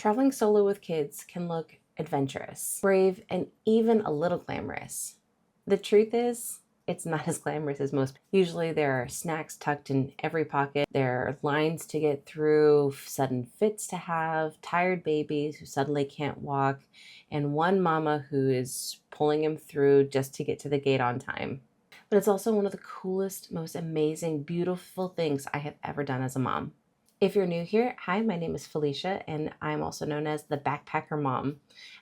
Traveling solo with kids can look adventurous, brave, and even a little glamorous. The truth is, it's not as glamorous as most. Usually there are snacks tucked in every pocket. There are lines to get through, sudden fits to have, tired babies who suddenly can't walk, and one mama who is pulling him through just to get to the gate on time. But it's also one of the coolest, most amazing, beautiful things I have ever done as a mom. If you're new here, hi, my name is Phylicia, and I'm also known as the backpacker mom.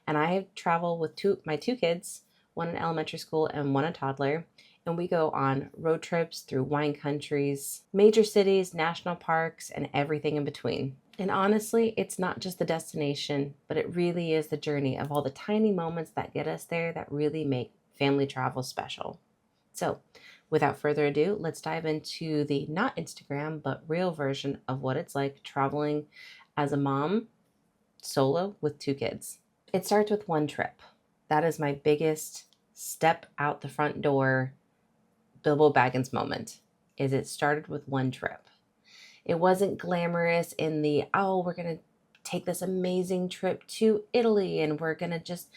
And I travel with my two kids, one in elementary school and one a toddler. And we go on road trips through wine countries, major cities, national parks, and everything in between. And honestly, it's not just the destination, but it really is the journey of all the tiny moments that get us there that really make family travel special. So, without further ado, let's dive into the not Instagram, but real version of what it's like traveling as a mom solo with two kids. It starts with one trip. That is my biggest step out the front door Bilbo Baggins moment, is it started with one trip. It wasn't glamorous in the, oh, we're going to take this amazing trip to Italy and we're going to just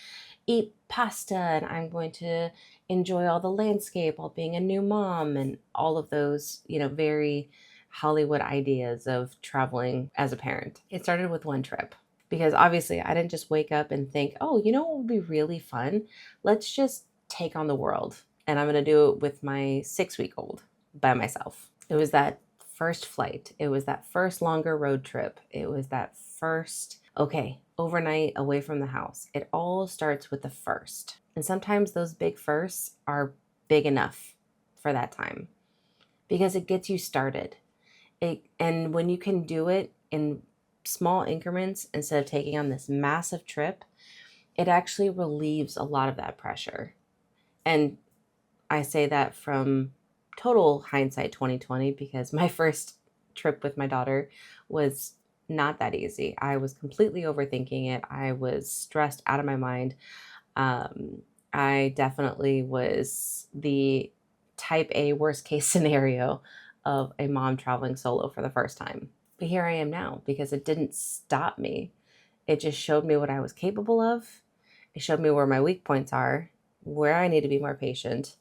eat pasta and I'm going to enjoy all the landscape while being a new mom and all of those, very Hollywood ideas of traveling as a parent. It started with one trip because obviously I didn't just wake up and think, oh, what would be really fun? Let's just take on the world. And I'm going to do it with my 6-week-old by myself. It was that first flight. It was that first longer road trip. It was that first, overnight away from the house. It all starts with the first. And sometimes those big firsts are big enough for that time because it gets you started. And when you can do it in small increments instead of taking on this massive trip, it actually relieves a lot of that pressure. And I say that from total hindsight 2020 because my first trip with my daughter was not that easy. I was completely overthinking it. I was stressed out of my mind. I definitely was the type A worst case scenario of a mom traveling solo for the first time. But here I am now because it didn't stop me. It just showed me what I was capable of. It showed me where my weak points are, where I need to be more patient,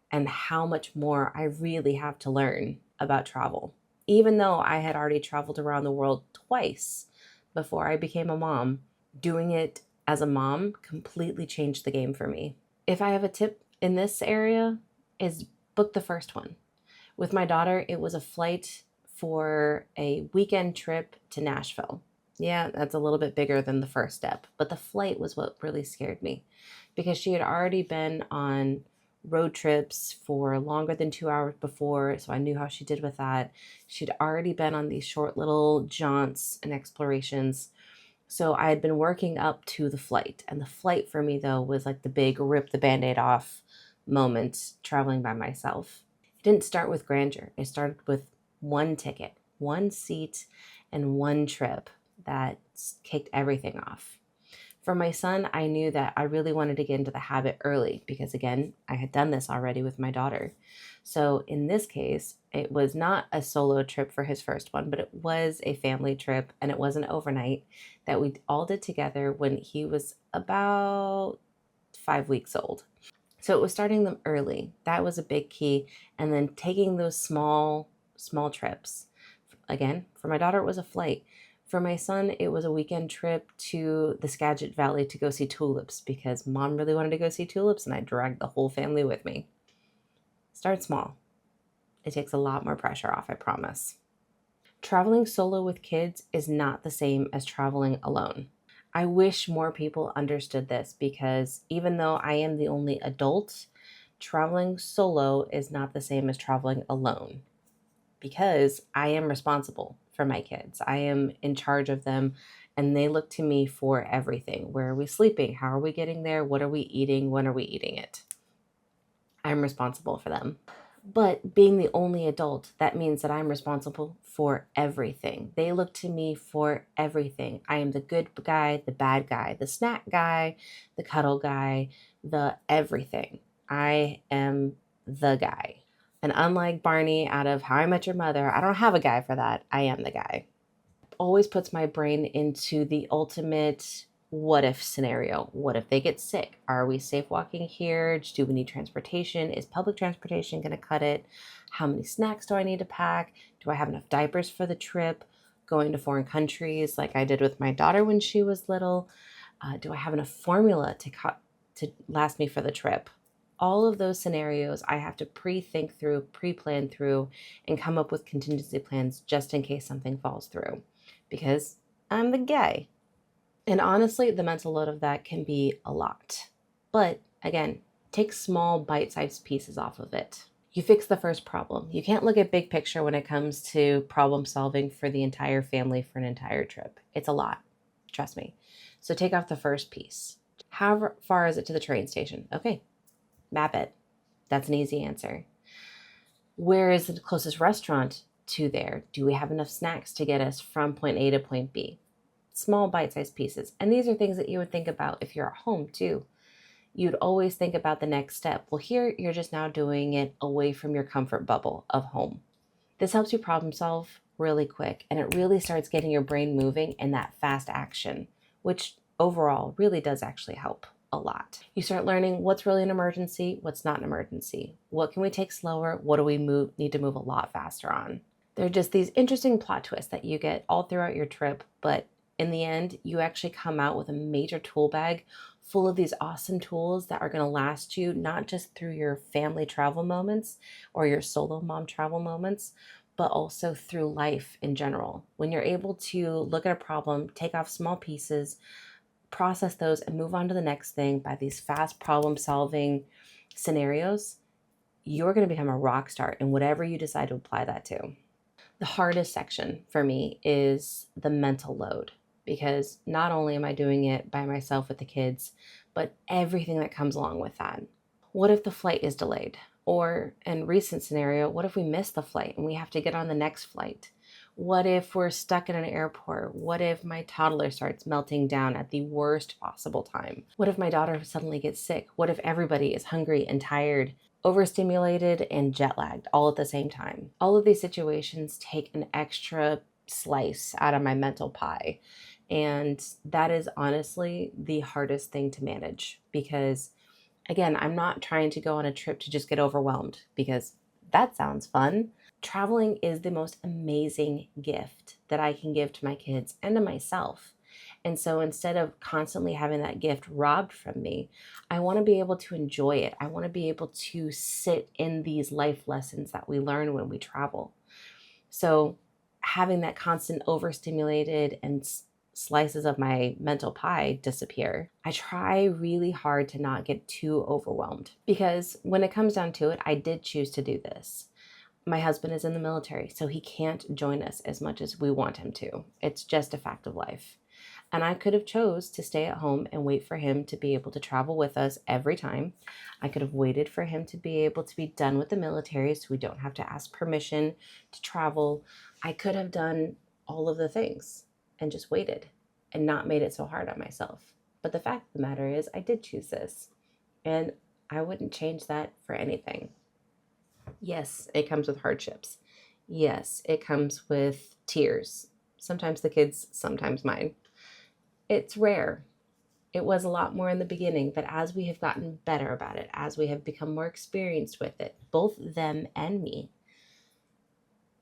and how much more I really have to learn about travel. Even though I had already traveled around the world twice before I became a mom, doing it as a mom completely changed the game for me. If I have a tip in this area, is book the first one. With my daughter, it was a flight for a weekend trip to Nashville. Yeah, that's a little bit bigger than the first step, but the flight was what really scared me because she had already been on road trips for longer than 2 hours before, so I knew how she did with that. She'd already been on these short little jaunts and explorations, so I had been working up to the flight. And the flight for me, though, was like the big rip the Band-Aid off moment traveling by myself. It didn't start with grandeur. It started with one ticket, one seat, and one trip that kicked everything off. For my son, I knew that I really wanted to get into the habit early because, again, I had done this already with my daughter. So in this case, it was not a solo trip for his first one, but it was a family trip, and it was an overnight that we all did together when he was about 5 weeks old. So it was starting them early. That was a big key. And then taking those small trips. Again, for my daughter, it was a flight. For my son, it was a weekend trip to the Skagit Valley to go see tulips because mom really wanted to go see tulips and I dragged the whole family with me. Start small. It takes a lot more pressure off, I promise. Traveling solo with kids is not the same as traveling alone. I wish more people understood this because even though I am the only adult, traveling solo is not the same as traveling alone because I am responsible for my kids. I am in charge of them and they look to me for everything. Where are we sleeping? How are we getting there? What are we eating? When are we eating it? I'm responsible for them. But being the only adult, that means that I'm responsible for everything. They look to me for everything. I am the good guy, the bad guy, the snack guy, the cuddle guy, the everything. I am the guy. And unlike Barney out of How I Met Your Mother, I don't have a guy for that. I am the guy. always puts my brain into the ultimate what if scenario. What if they get sick? Are we safe walking here? Do we need transportation? Is public transportation going to cut it? How many snacks do I need to pack? Do I have enough diapers for the trip? Going to foreign countries like I did with my daughter when she was little? Do I have enough formula to last me for the trip? All of those scenarios I have to pre-think through, pre-plan through, and come up with contingency plans just in case something falls through, because I'm the guy. And honestly, the mental load of that can be a lot. But again, take small bite-sized pieces off of it. You fix the first problem. You can't look at big picture when it comes to problem solving for the entire family for an entire trip. It's a lot, trust me. So take off the first piece. How far is it to the train station? Okay, map it. That's an easy answer. Where is the closest restaurant to there? Do we have enough snacks to get us from point A to point B? Small bite-sized pieces. And these are things that you would think about if you're at home too. You'd always think about the next step. Well, here you're just now doing it away from your comfort bubble of home. This helps you problem solve really quick, and it really starts getting your brain moving in that fast action, which overall really does actually help a lot. You start learning what's really an emergency, what's not an emergency. What can we take slower? What do we need to move a lot faster on? There are just these interesting plot twists that you get all throughout your trip, but in the end, you actually come out with a major tool bag full of these awesome tools that are going to last you not just through your family travel moments or your solo mom travel moments, but also through life in general. When you're able to look at a problem, take off small pieces, process those, and move on to the next thing by these fast problem solving scenarios, you're going to become a rock star in whatever you decide to apply that to. The hardest section for me is the mental load, because not only am I doing it by myself with the kids, but everything that comes along with that. What if the flight is delayed? Or in recent scenario, what if we miss the flight and we have to get on the next flight? What if we're stuck in an airport? What if my toddler starts melting down at the worst possible time? What if my daughter suddenly gets sick? What if everybody is hungry and tired, overstimulated and jet lagged all at the same time? All of these situations take an extra slice out of my mental pie. And that is honestly the hardest thing to manage, because again, I'm not trying to go on a trip to just get overwhelmed, because that sounds fun. Traveling is the most amazing gift that I can give to my kids and to myself. And so instead of constantly having that gift robbed from me, I want to be able to enjoy it. I want to be able to sit in these life lessons that we learn when we travel. So having that constant overstimulated and slices of my mental pie disappear, I try really hard to not get too overwhelmed, because when it comes down to it, I did choose to do this. My husband is in the military, so he can't join us as much as we want him to. It's just a fact of life. And I could have chose to stay at home and wait for him to be able to travel with us every time. I could have waited for him to be able to be done with the military so we don't have to ask permission to travel. I could have done all of the things and just waited and not made it so hard on myself. But the fact of the matter is I did choose this, and I wouldn't change that for anything. Yes, it comes with hardships. Yes, it comes with tears. Sometimes the kids, sometimes mine. It's rare. It was a lot more in the beginning, but as we have gotten better about it, as we have become more experienced with it, both them and me,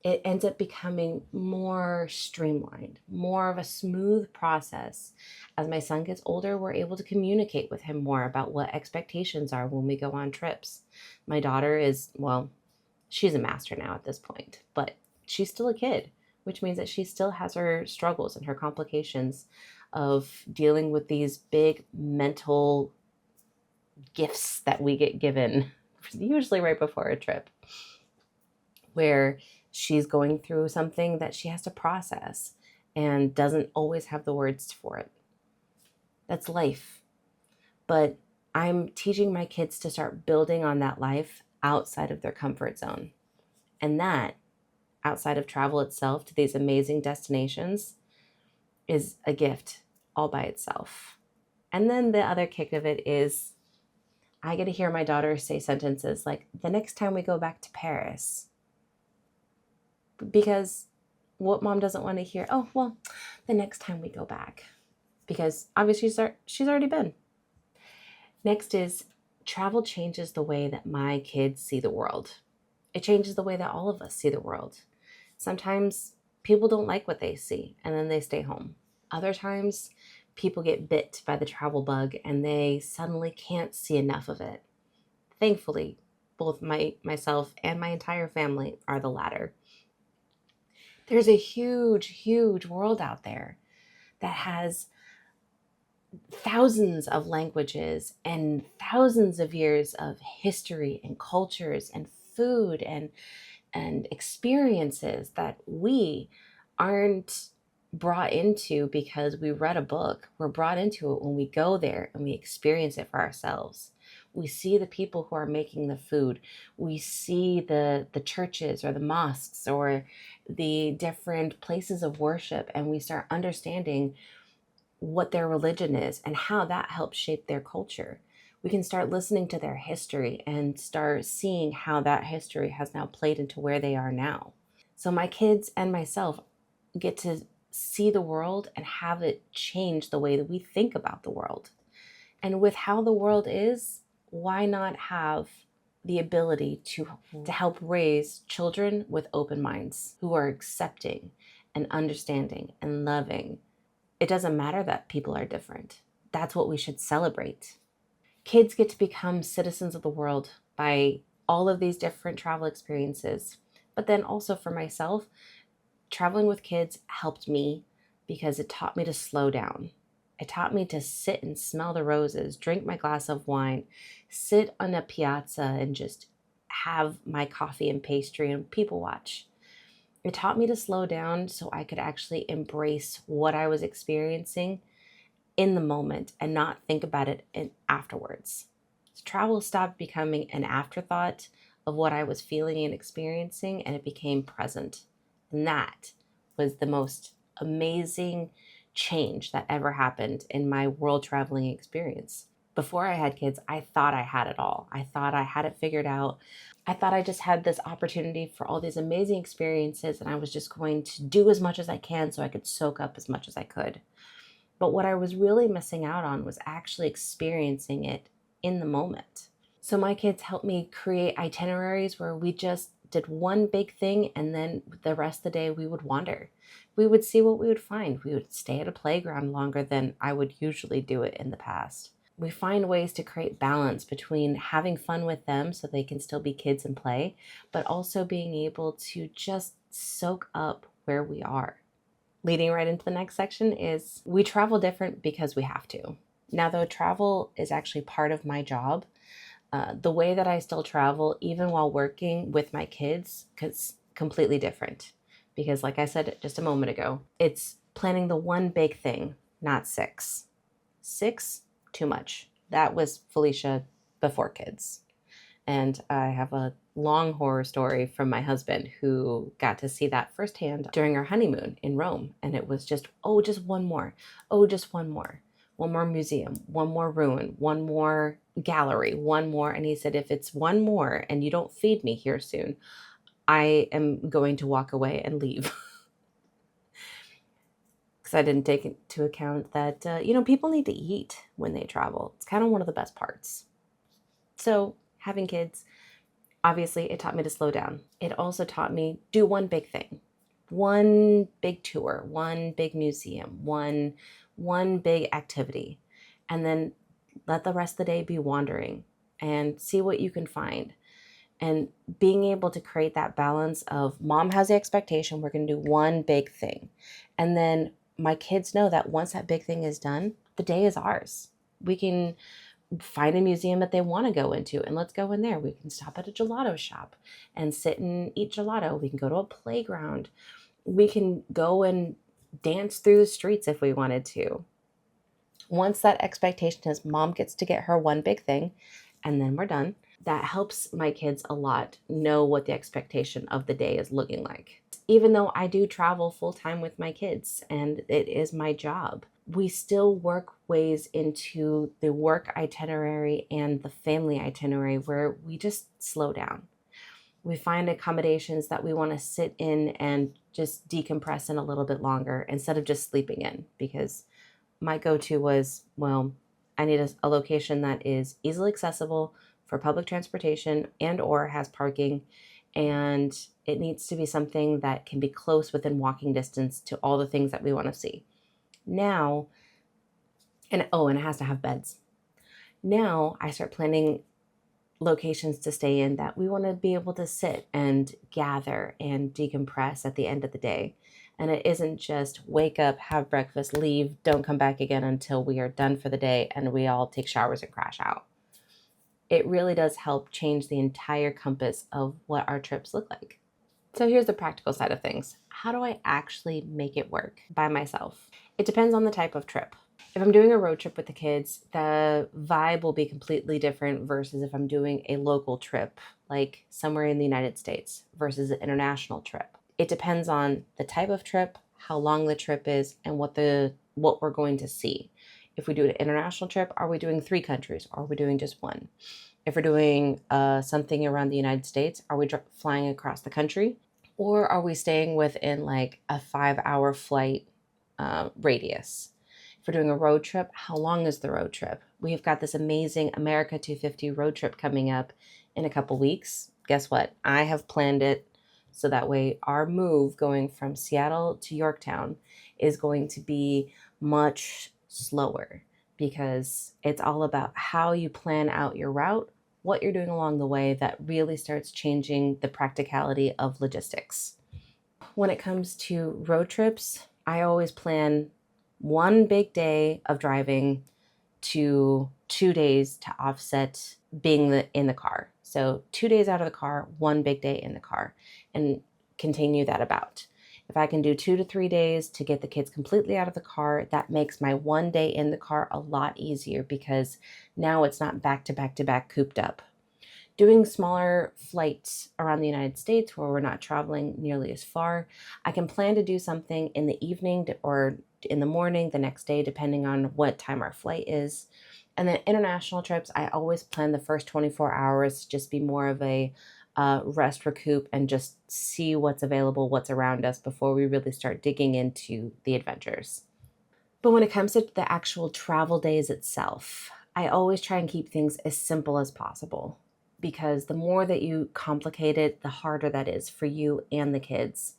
it ends up becoming more streamlined, more of a smooth process. As my son gets older, we're able to communicate with him more about what expectations are when we go on trips. My daughter is, well, she's a master now at this point, but she's still a kid, which means that she still has her struggles and her complications of dealing with these big mental gifts that we get given, usually right before a trip, where she's going through something that she has to process and doesn't always have the words for it. That's life. But I'm teaching my kids to start building on that life outside of their comfort zone. And that, outside of travel itself to these amazing destinations, is a gift all by itself. And then the other kick of it is I get to hear my daughter say sentences like, the next time we go back to Paris. Because What mom doesn't want to hear? Oh, well, the next time we go back, because obviously she's already been. Next is travel changes the way that my kids see the world. It changes the way that all of us see the world. Sometimes people don't like what they see and then they stay home. Other times people get bit by the travel bug and they suddenly can't see enough of it. Thankfully, both myself and my entire family are the latter. There's a huge, huge world out there that has thousands of languages and thousands of years of history and cultures and food and experiences that we aren't brought into because we read a book. We're brought into it when we go there and we experience it for ourselves. We see the people who are making the food. We see the churches or the mosques or the different places of worship, and we start understanding what their religion is and how that helps shape their culture. We can start listening to their history and start seeing how that history has now played into where they are now. So my kids and myself get to see the world and have it change the way that we think about the world. And with how the world is, why not have the ability to help raise children with open minds who are accepting and understanding and loving? It doesn't matter that people are different. That's what we should celebrate. Kids get to become citizens of the world by all of these different travel experiences. But then also for myself, traveling with kids helped me because it taught me to slow down. It taught me to sit and smell the roses, drink my glass of wine, sit on a piazza and just have my coffee and pastry and people watch. It taught me to slow down so I could actually embrace what I was experiencing in the moment and not think about it afterwards. So travel stopped becoming an afterthought of what I was feeling and experiencing, and it became present. And that was the most amazing change that ever happened in my world traveling experience. Before I had kids, I thought I had it all. I thought I had it figured out. I thought I just had this opportunity for all these amazing experiences, and I was just going to do as much as I can so I could soak up as much as I could. But what I was really missing out on was actually experiencing it in the moment. So my kids helped me create itineraries where we just did one big thing, and then the rest of the day we would wander. We would see what we would find. We would stay at a playground longer than I would usually do it in the past. We find ways to create balance between having fun with them so they can still be kids and play, but also being able to just soak up where we are. Leading right into the next section is we travel different because we have to. Now, though travel is actually part of my job, the way that I still travel, even while working with my kids, is completely different. Because like I said just a moment ago, it's planning the one big thing, not six. Six, too much. That was Phylicia before kids. And I have a long horror story from my husband who got to see that firsthand during our honeymoon in Rome. And it was just, oh, just one more. Oh, just one more. One more museum, one more ruin, one more gallery, one more. And he said, if it's one more and you don't feed me here soon, I am going to walk away and leave. Because I didn't take into account that, people need to eat when they travel. It's kind of one of the best parts. So having kids, obviously it taught me to slow down. It also taught me do one big thing, one big tour, one big museum, one big activity, and then let the rest of the day be wandering and see what you can find. And being able to create that balance of mom has the expectation, we're going to do one big thing. And then my kids know that once that big thing is done, the day is ours. We can find a museum that they want to go into and let's go in there. We can stop at a gelato shop and sit and eat gelato. We can go to a playground. We can go and dance through the streets if we wanted to. Once that expectation is mom gets to get her one big thing and then we're done, that helps my kids a lot know what the expectation of the day is looking like. Even though I do travel full time with my kids and it is my job, we still work ways into the work itinerary and the family itinerary where we just slow down. We find accommodations that we want to sit in and just decompress in a little bit longer instead of just sleeping in, because my go-to was, well, I need a location that is easily accessible for public transportation and or has parking, and it needs to be something that can be close within walking distance to all the things that we want to see. Now, and it has to have beds. Now I start planning locations to stay in that we want to be able to sit and gather and decompress at the end of the day. And it isn't just wake up, have breakfast, leave, don't come back again until we are done for the day and we all take showers and crash out. It really does help change the entire compass of what our trips look like. So here's the practical side of things. How do I actually make it work by myself? It depends on the type of trip. If I'm doing a road trip with the kids, the vibe will be completely different versus if I'm doing a local trip, like somewhere in the United States versus an international trip. It depends on the type of trip, how long the trip is, and what we're going to see. If we do an international trip, are we doing 3 countries or are we doing just one? If we're doing something around the United States, are we flying across the country? Or are we staying within like a 5-hour flight radius? If we're doing a road trip, how long is the road trip? We've got this amazing America 250 road trip coming up in a couple weeks. Guess what? I have planned it so that way our move going from Seattle to Yorktown is going to be much slower, because it's all about how you plan out your route, what you're doing along the way that really starts changing the practicality of logistics. When it comes to road trips, I always plan 1 big day of driving to 2 days to offset being in the car. So 2 days out of the car, 1 big day in the car, and continue that about. If I can do 2 to 3 days to get the kids completely out of the car, that makes my 1 day in the car a lot easier, because now it's not back to back to back cooped up. Doing smaller flights around the United States where we're not traveling nearly as far, I can plan to do something in the evening or in the morning the next day, depending on what time our flight is. And then international trips, I always plan the first 24 hours to just be more of a rest, recoup, and just see what's available, what's around us before we really start digging into the adventures. But when it comes to the actual travel days itself, I always try and keep things as simple as possible, because the more that you complicate it, the harder that is for you and the kids.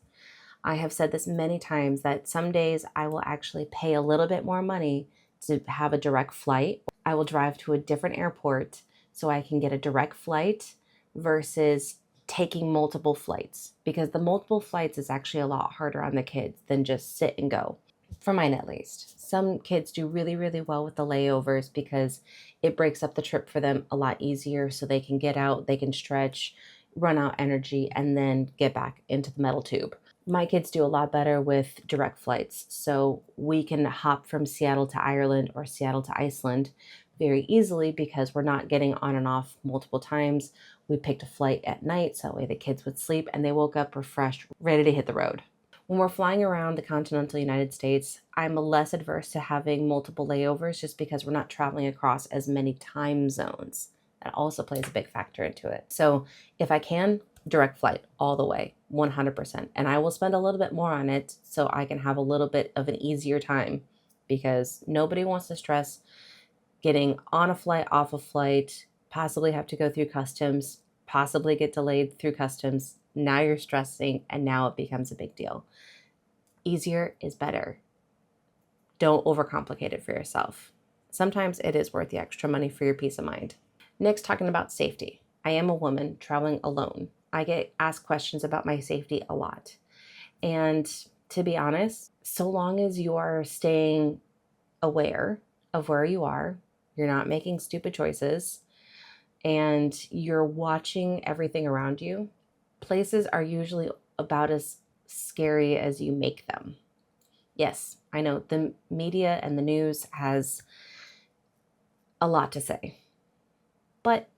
I have said this many times that some days I will actually pay a little bit more money to have a direct flight. I will drive to a different airport so I can get a direct flight versus taking multiple flights, because the multiple flights is actually a lot harder on the kids than just sit and go. For mine, at least. Some kids do really, really well with the layovers because it breaks up the trip for them a lot easier, so they can get out, they can stretch, run out energy, and then get back into the metal tube. My kids do a lot better with direct flights, so we can hop from Seattle to Ireland or Seattle to Iceland very easily because we're not getting on and off multiple times. We picked a flight at night, so that way the kids would sleep and they woke up refreshed, ready to hit the road. When we're flying around the continental United States, I'm less adverse to having multiple layovers just because we're not traveling across as many time zones. That also plays a big factor into it. So if I can, direct flight all the way, 100%. And I will spend a little bit more on it so I can have a little bit of an easier time, because nobody wants to stress getting on a flight, off a flight, possibly have to go through customs, possibly get delayed through customs. Now you're stressing and now it becomes a big deal. Easier is better. Don't overcomplicate it for yourself. Sometimes it is worth the extra money for your peace of mind. Next, talking about safety. I am a woman traveling alone. I get asked questions about my safety a lot. And to be honest, so long as you are staying aware of where you are, you're not making stupid choices, and you're watching everything around you, places are usually about as scary as you make them. Yes, I know the media and the news has a lot to say, but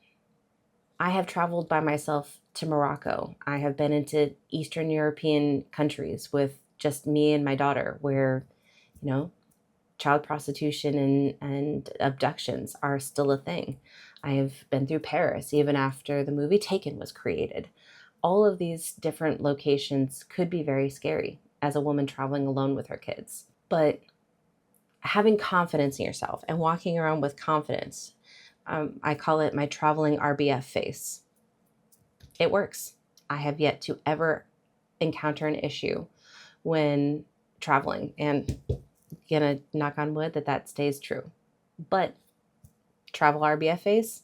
I have traveled by myself to Morocco. I have been into Eastern European countries with just me and my daughter, where, child prostitution and abductions are still a thing. I have been through Paris, even after the movie Taken was created. All of these different locations could be very scary as a woman traveling alone with her kids. But having confidence in yourself and walking around with confidence, I call it my traveling RBF face. It works. I have yet to ever encounter an issue when traveling, and gonna knock on wood that stays true. But travel RBF face,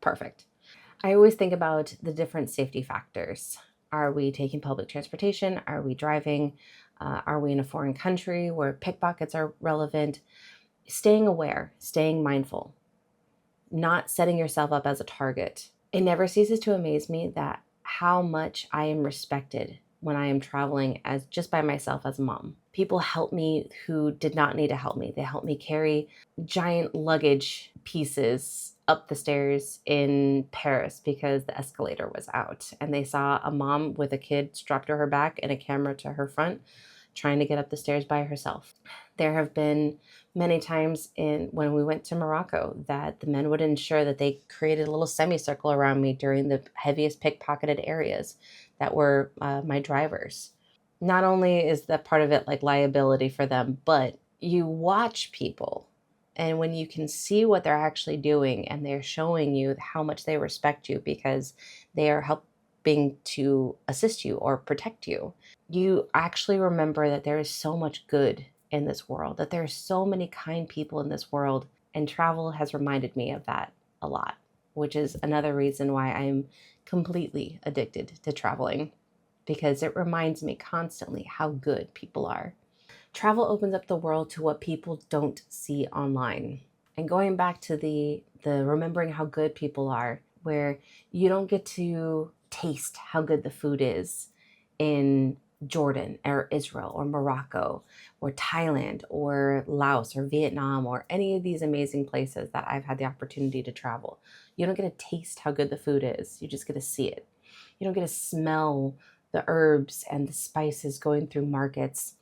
perfect. I always think about the different safety factors. Are we taking public transportation? Are we driving? Are we in a foreign country where pickpockets are relevant? Staying aware, staying mindful, not setting yourself up as a target. It never ceases to amaze me that how much I am respected when I am traveling as just by myself as a mom. People help me who did not need to help me. They help me carry giant luggage pieces up the stairs in Paris because the escalator was out, and they saw a mom with a kid strapped to her back and a camera to her front trying to get up the stairs by herself. There have been many times when we went to Morocco that the men would ensure that they created a little semicircle around me during the heaviest pickpocketed areas that were my drivers. Not only is that part of it like liability for them, but you watch people, and when you can see what they're actually doing and they're showing you how much they respect you because they are helping to assist you or protect you, you actually remember that there is so much good in this world, that there are so many kind people in this world, and travel has reminded me of that a lot, which is another reason why I'm completely addicted to traveling, because it reminds me constantly how good people are. Travel opens up the world to what people don't see online. And going back to the remembering how good people are, where you don't get to taste how good the food is in Jordan or Israel or Morocco or Thailand or Laos or Vietnam or any of these amazing places that I've had the opportunity to travel. You don't get to taste how good the food is. You just get to see it. You don't get to smell the herbs and the spices going through markets.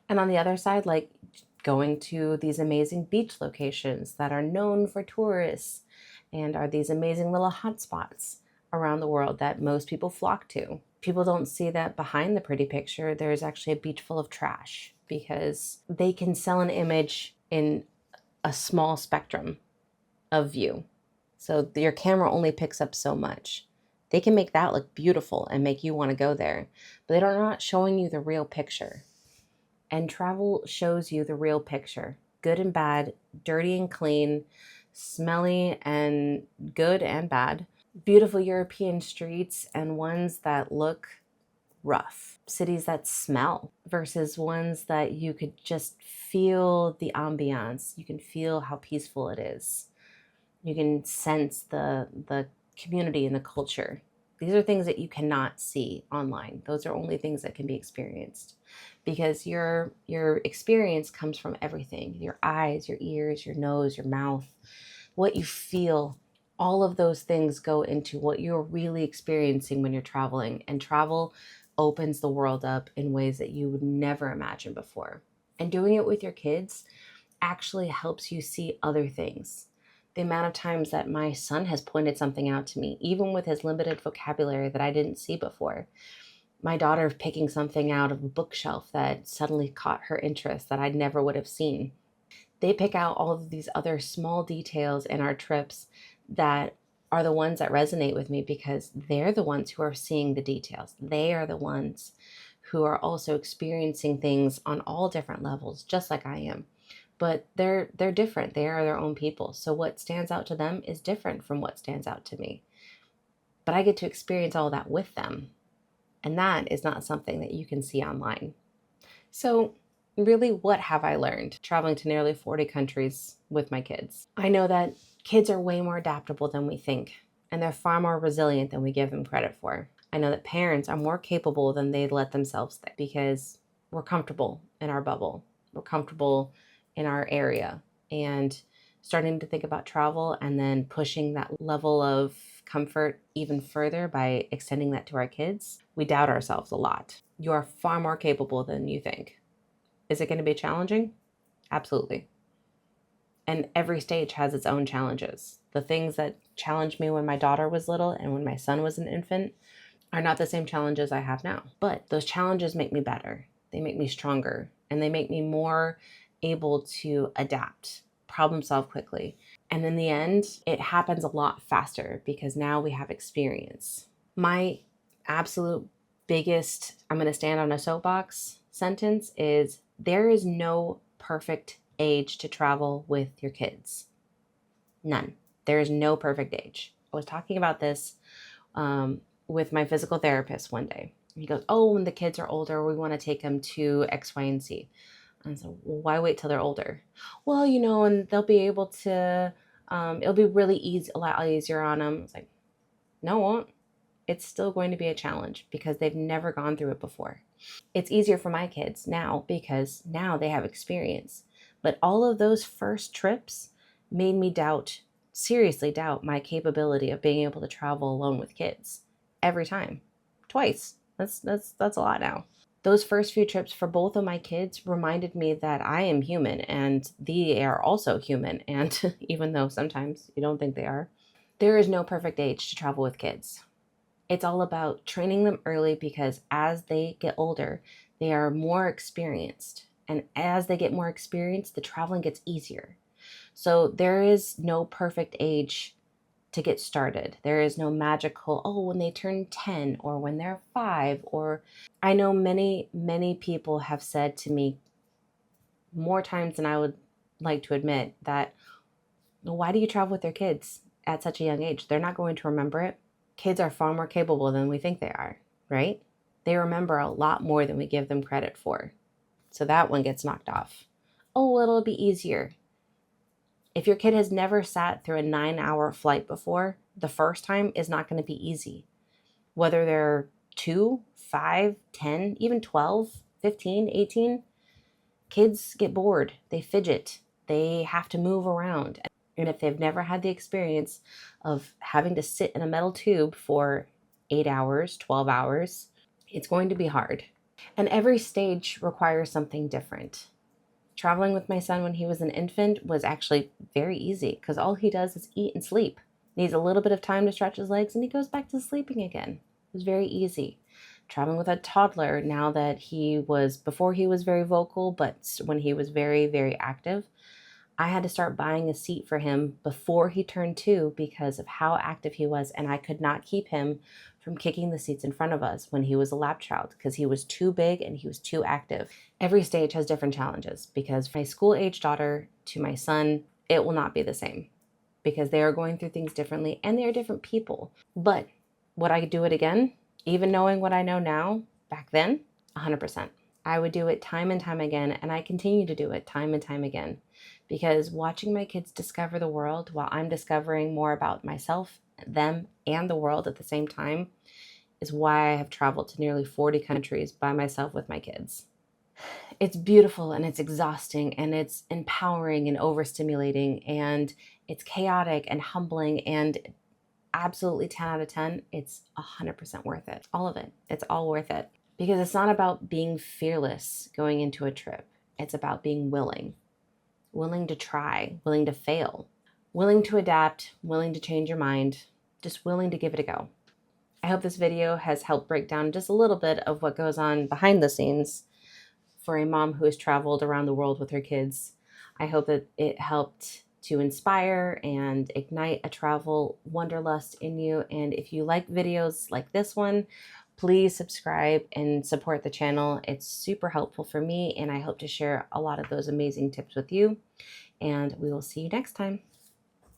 And on the other side, like going to these amazing beach locations that are known for tourists and are these amazing little hotspots around the world that most people flock to. People don't see that behind the pretty picture, there's actually a beach full of trash, because they can sell an image in a small spectrum of view. So your camera only picks up so much. They can make that look beautiful and make you want to go there, but they're not showing you the real picture. And travel shows you the real picture, good and bad, dirty and clean, smelly and good and bad, beautiful European streets and ones that look rough, cities that smell versus ones that you could just feel the ambiance. You can feel how peaceful it is. You can sense the community and the culture. These are things that you cannot see online. Those are only things that can be experienced, because your experience comes from everything: your eyes, your ears, your nose, your mouth, what you feel. All of those things go into what you're really experiencing when you're traveling, and travel opens the world up in ways that you would never imagine before. And doing it with your kids actually helps you see other things. The amount of times that my son has pointed something out to me, even with his limited vocabulary, that I didn't see before. My daughter picking something out of a bookshelf that suddenly caught her interest that I never would have seen. They pick out all of these other small details in our trips that are the ones that resonate with me, because they're the ones who are seeing the details. They are the ones who are also experiencing things on all different levels, just like I am. But they're different. They are their own people. So what stands out to them is different from what stands out to me. But I get to experience all that with them. And that is not something that you can see online. So really, what have I learned traveling to nearly 40 countries with my kids? I know that kids are way more adaptable than we think, and they're far more resilient than we give them credit for. I know that parents are more capable than they let themselves think, because we're comfortable in our bubble. We're comfortable in our area, and starting to think about travel and then pushing that level of comfort even further by extending that to our kids, we doubt ourselves a lot. You are far more capable than you think. Is it going to be challenging? Absolutely. And every stage has its own challenges. The things that challenged me when my daughter was little and when my son was an infant are not the same challenges I have now. But those challenges make me better. They make me stronger, and they make me more able to adapt, problem solve quickly. And in the end, it happens a lot faster because now we have experience. My absolute biggest, I'm going to stand on a soapbox sentence is, there is no perfect age to travel with your kids. None. There is no perfect age. I was talking about this with my physical therapist one day. He goes, oh, when the kids are older, we want to take them to X, Y, and Z. And so, well, why wait till they're older? Well, and they'll be able to, it'll be really easy, a lot easier on them. It's like, no, it won't. It's still going to be a challenge because they've never gone through it before. It's easier for my kids now because now they have experience. But all of those first trips made me seriously doubt my capability of being able to travel alone with kids every time, twice. That's a lot now. Those first few trips for both of my kids reminded me that I am human and they are also human. And even though sometimes you don't think they are, there is no perfect age to travel with kids. It's all about training them early because as they get older, they are more experienced. And as they get more experienced, the traveling gets easier. So there is no perfect age to get started. There is no magical, when they turn 10 or when they're 5, or I know many, many people have said to me more times than I would like to admit that, why do you travel with your kids at such a young age? They're not going to remember it. Kids are far more capable than we think they are, right? They remember a lot more than we give them credit for. So that one gets knocked off. Oh, it'll be easier. If your kid has never sat through a 9-hour flight before, the first time is not going to be easy. Whether they're 2, 5, 10, even 12, 15, 18, kids get bored. They fidget. They have to move around. And if they've never had the experience of having to sit in a metal tube for 8 hours, 12 hours, it's going to be hard. And every stage requires something different. Traveling with my son when he was an infant was actually very easy because all he does is eat and sleep. Needs a little bit of time to stretch his legs and he goes back to sleeping again. It was very easy. Traveling with a toddler, now that before he was very vocal, but when he was very, very active, I had to start buying a seat for him before he turned 2 because of how active he was, and I could not keep him from kicking the seats in front of us when he was a lap child because he was too big and he was too active. Every stage has different challenges because from my school-age daughter to my son, it will not be the same because they are going through things differently and they are different people. But would I do it again? Even knowing what I know now, back then, 100%. I would do it time and time again, and I continue to do it time and time again because watching my kids discover the world while I'm discovering more about myself, them, and the world at the same time is why I have traveled to nearly 40 countries by myself with my kids. It's beautiful and it's exhausting and it's empowering and overstimulating and it's chaotic and humbling and absolutely 10 out of 10. It's 100% worth it. All of it. It's all worth it. Because it's not about being fearless going into a trip. It's about being willing to try, willing to fail, willing to adapt, willing to change your mind, just willing to give it a go. I hope this video has helped break down just a little bit of what goes on behind the scenes for a mom who has traveled around the world with her kids. I hope that it helped to inspire and ignite a travel wanderlust in you. And if you like videos like this one, please subscribe and support the channel. It's super helpful for me, and I hope to share a lot of those amazing tips with you. And we will see you next time.